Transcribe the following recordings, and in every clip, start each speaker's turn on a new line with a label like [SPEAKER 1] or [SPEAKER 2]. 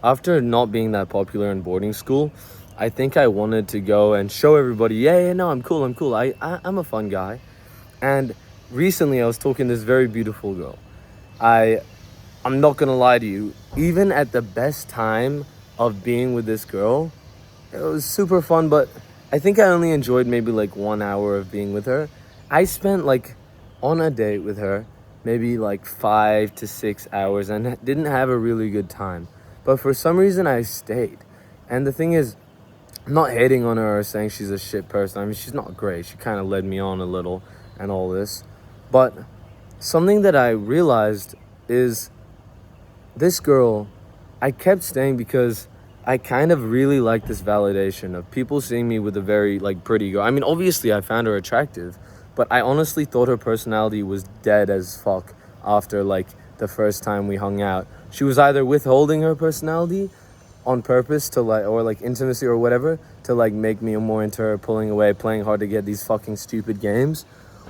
[SPEAKER 1] After not being that popular in boarding school, I think I wanted to go and show everybody, yeah, no, I'm cool, I'm cool. I'm a fun guy. And recently I was talking to this very beautiful girl. I I'm not gonna lie to you, even at the best time of being with this girl, it was super fun, but I think I only enjoyed maybe like 1 hour of being with her. I spent like on a date with her, maybe like 5 to 6 hours and didn't have a really good time. But for some reason, I stayed. And the thing is, I'm not hating on her or saying she's a shit person. I mean, she's not great. She kind of led me on a little and all this. But something that I realized is this girl, I kept staying because I kind of really like this validation of people seeing me with a very like pretty girl. I mean, obviously I found her attractive, but I honestly thought her personality was dead as fuck after like the first time we hung out. She was either withholding her personality on purpose to like, or like intimacy or whatever, to like make me more into her, pulling away, playing hard to get these fucking stupid games,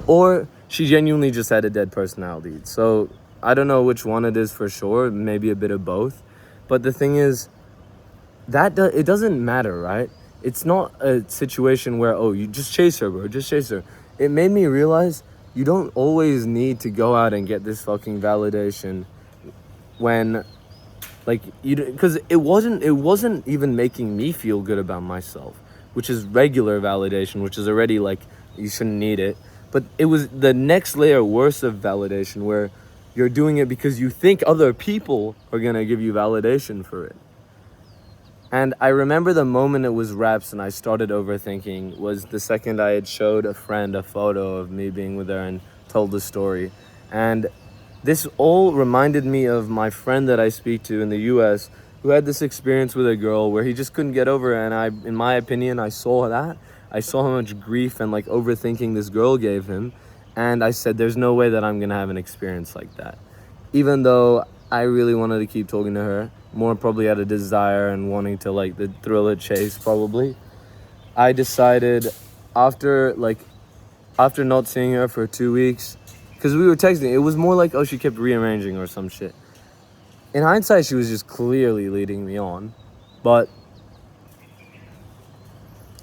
[SPEAKER 1] or she genuinely just had a dead personality. So I don't know which one it is for sure, maybe a bit of both. But the thing is, it doesn't matter, right? It's not a situation where, oh, you just chase her, bro, just chase her. It made me realize you don't always need to go out and get this fucking validation when like you, because it wasn't even making me feel good about myself, which is regular validation, which is already like you shouldn't need it. But it was the next layer worse of validation where you're doing it because you think other people are gonna give you validation for it. And I remember the moment it was reps and I started overthinking was the second I had showed a friend a photo of me being with her and told the story. And this all reminded me of my friend that I speak to in the US who had this experience with a girl where he just couldn't get over it. And in my opinion, I saw that. I saw how much grief and like overthinking this girl gave him. And I said, there's no way that I'm going to have an experience like that. Even though I really wanted to keep talking to her, more probably out of desire and wanting to like the thrill of chase probably. I decided after after not seeing her for 2 weeks, because we were texting, it was more like, oh, she kept rearranging or some shit. In hindsight, she was just clearly leading me on. But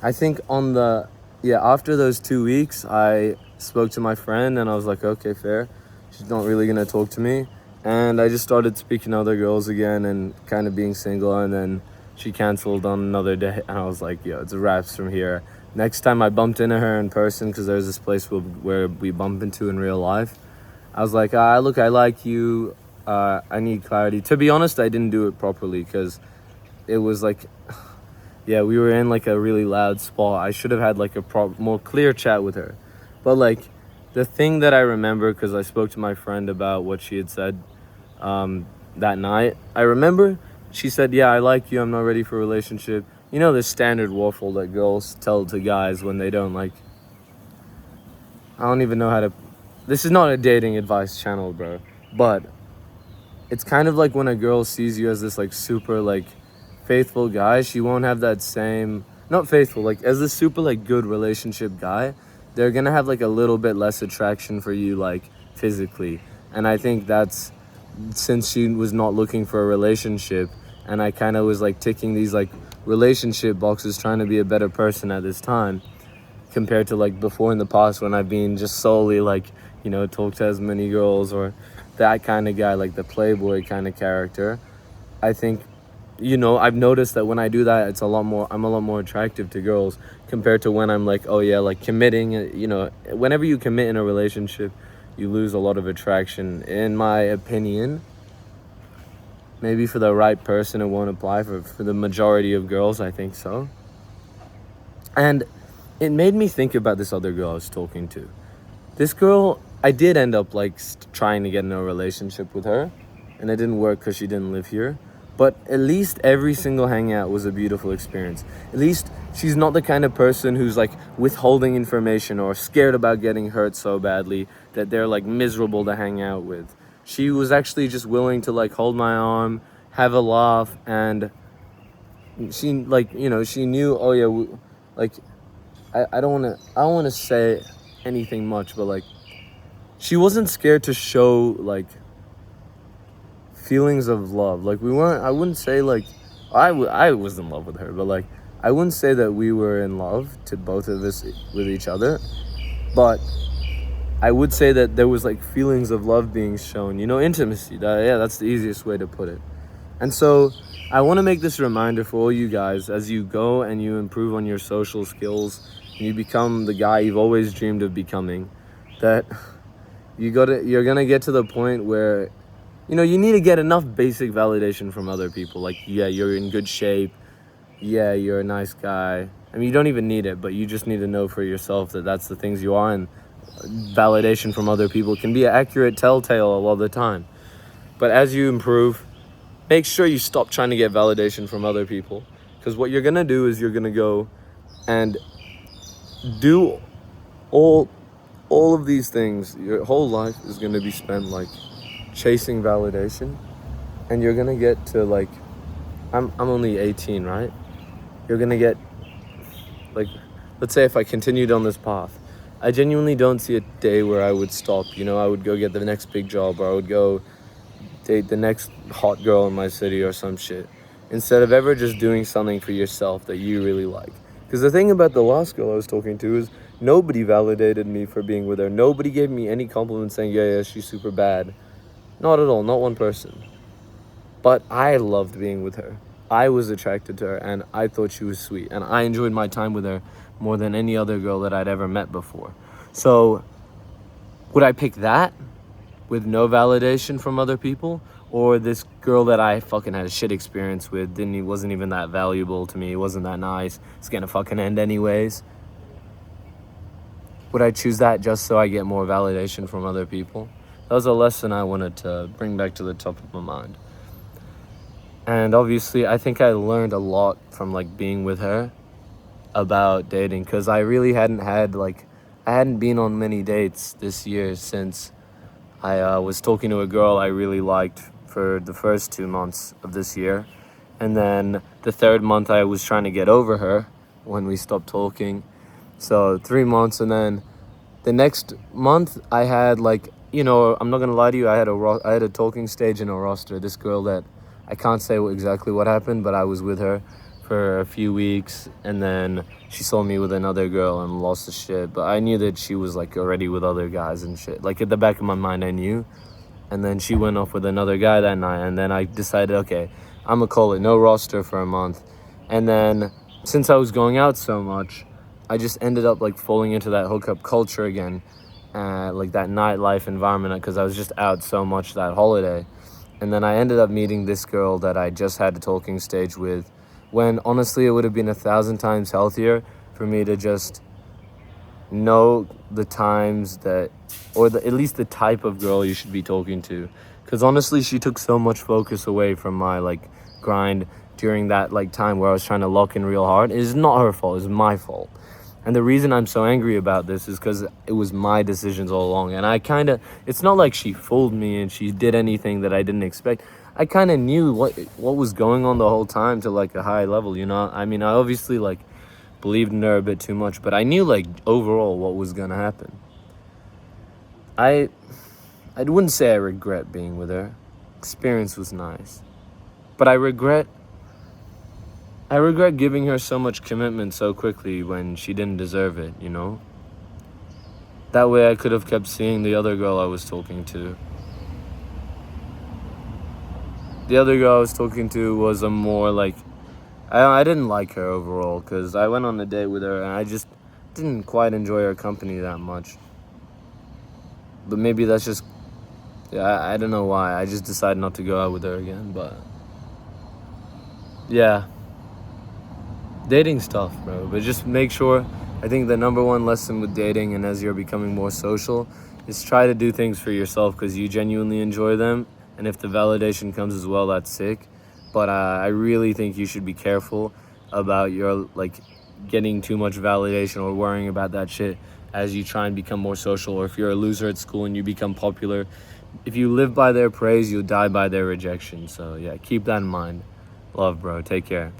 [SPEAKER 1] I think after those 2 weeks, I spoke to my friend and I was like, okay, fair. She's not really gonna talk to me. And I just started speaking to other girls again and kind of being single. And then she canceled on another day. And I was like, yo, it's a wraps from here. Next time I bumped into her in person, because there's this place where we bump into in real life, I was like, look, I like you. I need clarity. To be honest, I didn't do it properly because it was like, yeah, we were in like a really loud spot. I should have had like a more clear chat with her. But like the thing that I remember, because I spoke to my friend about what she had said that night, I remember she said, yeah, I like you. I'm not ready for a relationship. You know, the standard waffle that girls tell to guys when they don't like, I don't even know how to, this is not a dating advice channel, bro. But it's kind of like when a girl sees you as this like super like faithful guy, she won't have that same, not faithful, like as this super like good relationship guy, they're gonna have like a little bit less attraction for you like physically. And I think that's since she was not looking for a relationship and I kind of was like ticking these like relationship boxes, trying to be a better person at this time compared to like before in the past when I've been just solely like, you know, talk to as many girls or that kind of guy, like the playboy kind of character. I think, you know, I've noticed that when I do that, I'm a lot more attractive to girls compared to when I'm like, oh yeah, like committing, you know, whenever you commit in a relationship, you lose a lot of attraction, in my opinion. Maybe for the right person, it won't apply for the majority of girls, I think so. And it made me think about this other girl I was talking to. This girl, I did end up like trying to get in a relationship with her, and it didn't work because she didn't live here. But at least every single hangout was a beautiful experience. At least she's not the kind of person who's like withholding information or scared about getting hurt so badly that they're like miserable to hang out with. She was actually just willing to like hold my arm, have a laugh, and she like, you know, she knew, oh yeah, like I don't want to say anything much, but like she wasn't scared to show like feelings of love. Like I wouldn't say like I was in love with her, but like I wouldn't say that we were in love to both of us with each other, but I would say that there was like feelings of love being shown, intimacy. That's the easiest way to put it. And so I want to make this reminder for all you guys as you go and you improve on your social skills and you become the guy you've always dreamed of becoming, that you're going to get to the point where you need to get enough basic validation from other people. Like, yeah, you're in good shape. Yeah, you're a nice guy. I mean, you don't even need it, but you just need to know for yourself that that's the things you are, and validation from other people can be an accurate telltale a lot of the time. But as you improve, make sure you stop trying to get validation from other people, because what you're gonna do is you're gonna go and do all of these things. Your whole life is gonna be spent like chasing validation, and you're gonna get to like I'm only 18, right? You're gonna get like, let's say if I continued on this path, I genuinely don't see a day where I would stop. I would go get the next big job, or I would go date the next hot girl in my city or some shit, instead of ever just doing something for yourself that you really like. Because the thing about the last girl I was talking to is nobody validated me for being with her. Nobody gave me any compliments saying, yeah, she's super bad. Not at all, not one person. But I loved being with her. I was attracted to her, and I thought she was sweet, and I enjoyed my time with her more than any other girl that I'd ever met before. So would I pick that with no validation from other people, or this girl that I fucking had a shit experience with, wasn't even that valuable to me, wasn't that nice, it's gonna fucking end anyways? Would I choose that just so I get more validation from other people? That was a lesson I wanted to bring back to the top of my mind. And obviously, I think I learned a lot from like being with her about dating, because I really hadn't been on many dates this year since I was talking to a girl I really liked for the first 2 months of this year. And then the third month I was trying to get over her when we stopped talking. So 3 months, and then the next month I had I'm not gonna lie to you, I had a talking stage in a roster. This girl that I can't say exactly what happened, but I was with her for a few weeks, and then she saw me with another girl and lost the shit. But I knew that she was like already with other guys and shit. Like at the back of my mind, I knew. And then she went off with another guy that night, and then I decided, okay, I'm gonna call it no roster for a month. And then since I was going out so much, I just ended up like falling into that hookup culture again, like that nightlife environment, because I was just out so much that holiday. And then I ended up meeting this girl that I just had a talking stage with, when honestly it would have been 1,000 times healthier for me to just know the times that, or at least the type of girl you should be talking to. Because honestly, she took so much focus away from my like grind during that like time where I was trying to lock in real hard. It is not her fault, it's my fault. And the reason I'm so angry about this is because it was my decisions all along. And it's not like she fooled me and she did anything that I didn't expect. I kind of knew what was going on the whole time to like a high level, I mean, I obviously like believed in her a bit too much, but I knew like overall what was going to happen. I wouldn't say I regret being with her. Experience was nice. But I regret giving her so much commitment so quickly when she didn't deserve it, That way I could have kept seeing the other girl I was talking to. The other girl I was talking to was a more like... I didn't like her overall, because I went on a date with her and I just didn't quite enjoy her company that much. But maybe that's just... Yeah, I don't know why. I just decided not to go out with her again, but... Yeah. Dating's tough, bro, but just make sure, I think the number one lesson with dating and as you're becoming more social is try to do things for yourself because you genuinely enjoy them, and if the validation comes as well, that's sick. But I really think you should be careful about your getting too much validation or worrying about that shit as you try and become more social, or if you're a loser at school and you become popular. If you live by their praise, you'll die by their rejection. So yeah, keep that in mind. Love, bro. Take care.